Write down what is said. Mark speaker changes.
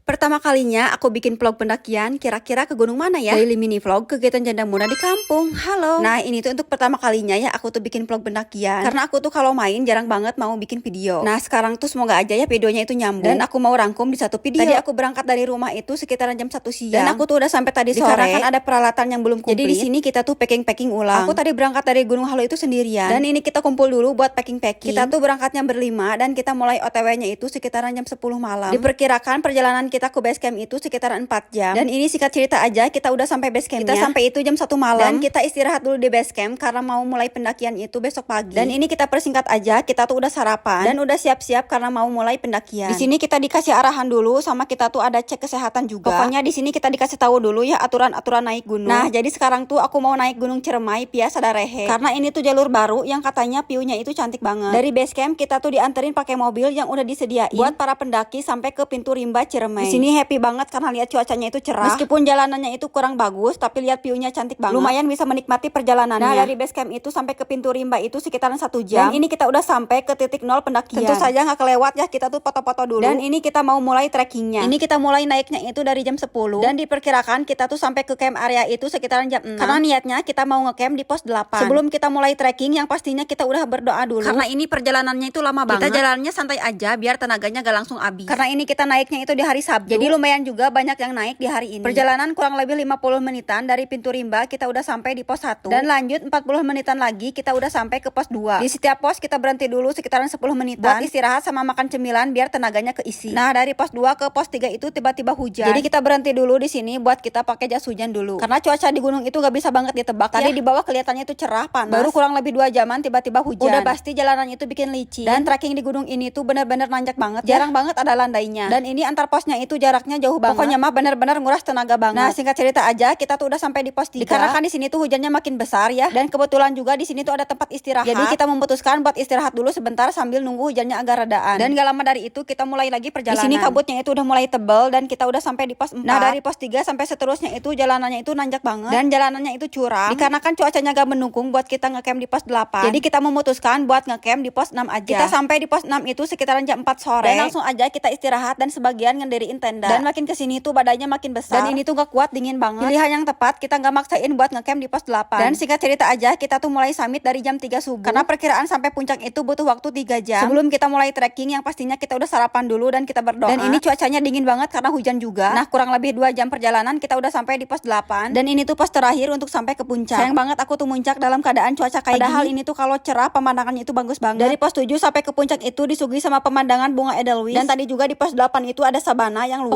Speaker 1: Pertama kalinya aku bikin vlog pendakian, kira-kira ke gunung mana ya? Daily mini vlog kegiatan janda muda di kampung. Halo. Nah, ini tuh untuk pertama kalinya ya aku tuh bikin vlog pendakian. Karena aku tuh kalau main jarang banget mau bikin video. Nah, sekarang tuh semoga aja ya videonya itu nyambung. Dan aku mau rangkum di satu video. Tadi aku berangkat dari rumah itu sekitaran jam 1 siang. Dan aku tuh udah sampai tadi sore. Dikarenakan ada peralatan yang belum komplit. Jadi di sini kita tuh packing ulang. Aku tadi berangkat dari Gunung Halo itu sendirian. Dan ini kita kumpul dulu buat packing. Kita tuh berangkatnya berlima dan kita mulai OTW-nya itu sekitaran jam 10 malam. Diperkirakan perjalanan kita ke base camp itu sekitar 4 jam. Dan ini singkat cerita aja, kita udah sampai base campnya. Kita sampai itu jam 1 malam. Dan kita istirahat dulu di base camp karena mau mulai pendakian itu besok pagi. Dan ini kita persingkat aja, kita tuh udah sarapan dan udah siap-siap karena mau mulai pendakian. Di sini kita dikasih arahan dulu sama kita tuh ada cek kesehatan juga. Pokoknya di sini kita dikasih tahu dulu ya aturan-aturan naik gunung. Nah, jadi sekarang tuh aku mau naik Gunung Ciremai Pia Sadarehe. Karena ini tuh jalur baru yang katanya view-nya itu cantik banget. Dari base camp kita tuh dianterin pakai mobil yang udah disediain buat para pendaki sampai ke pintu rimba Ciremai. Di sini happy banget karena lihat cuacanya itu cerah. Meskipun jalanannya itu kurang bagus, tapi lihat view-nya cantik banget. Lumayan bisa menikmati perjalanannya. Nah, dari base camp itu sampai ke pintu rimba itu sekitaran 1 jam. Dan ini kita udah sampai ke titik 0 pendakian. Tentu saja nggak kelewat ya, kita tuh foto-foto dulu. Dan ini kita mau mulai trekkingnya. Ini kita mulai naiknya itu dari jam 10. Dan diperkirakan kita tuh sampai ke camp area itu sekitaran jam 6. Karena niatnya kita mau ngecamp di pos 8. Sebelum kita mulai trekking, yang pastinya kita udah berdoa dulu. Karena ini perjalanannya itu lama banget. Kita jalannya santai aja biar tenaganya gak langsung habis. Karena ini kita naiknya itu di hari Sabtu. Jadi lumayan juga banyak yang naik di hari ini. Perjalanan kurang lebih 50 menitan dari pintu rimba kita udah sampai di pos 1. Dan lanjut 40 menitan lagi kita udah sampai ke pos 2. Di setiap pos kita berhenti dulu sekitaran 10 menitan buat istirahat sama makan cemilan biar tenaganya keisi. Nah, dari pos 2 ke pos 3 itu tiba-tiba hujan. Jadi kita berhenti dulu di sini buat kita pakai jas hujan dulu. Karena cuaca di gunung itu gak bisa banget ditebak. Tadi di bawah kelihatannya itu cerah panas. Baru kurang lebih 2 jaman tiba-tiba hujan. Udah pasti jalanannya itu bikin licin. Dan trekking di gunung ini tuh bener-bener nanjak banget. Jarang banget ada landainya. Dan ini antar posnya itu jaraknya jauh banget. Pokoknya mah bener-bener nguras tenaga banget. Nah, singkat cerita aja, kita tuh udah sampai di pos 3. Dikarenakan di sini tuh hujannya makin besar ya. Dan kebetulan juga di sini tuh ada tempat istirahat. Jadi kita memutuskan buat istirahat dulu sebentar sambil nunggu hujannya agak redaan. Dan gak lama dari itu kita mulai lagi perjalanan. Di sini kabutnya itu udah mulai tebel dan kita udah sampai di pos 4. Nah, dari pos 3 sampai seterusnya itu jalanannya itu nanjak banget. Dan jalanannya itu curam. Dikarenakan cuacanya gak mendukung buat kita ngecamp di pos 8. Jadi kita memutuskan buat ngecamp di pos 6 aja. Kita sampai di pos 6 itu sekitaran jam 4 sore. Dan langsung aja kita istirahat dan sebagian ngediriin tenda. Dan makin kesini tuh badannya makin besar. Dan ini tuh gak kuat, dingin banget. Pilihan yang tepat, kita gak maksain buat ngecamp di pos 8. Dan singkat cerita aja, kita tuh mulai summit dari jam 3 subuh. Karena perkiraan sampai puncak itu butuh waktu 3 jam. Sebelum kita mulai trekking, yang pastinya kita udah sarapan dulu dan kita berdoa. Dan ini cuacanya dingin banget karena hujan juga. Nah, kurang lebih 2 jam perjalanan kita udah sampai di pos 8. Dan ini tuh pos terakhir untuk sampai ke puncak. Sayang banget aku tuh muncak dalam keadaan cuaca kayak Padahal gini. Ini tuh kalau cerah pemandangannya itu bagus banget. Dari pos 7 sampai ke puncak itu disuguhi sama pemandangan bunga edelweiss. Dan tadi juga di pos 8 itu ada sabana yang luas.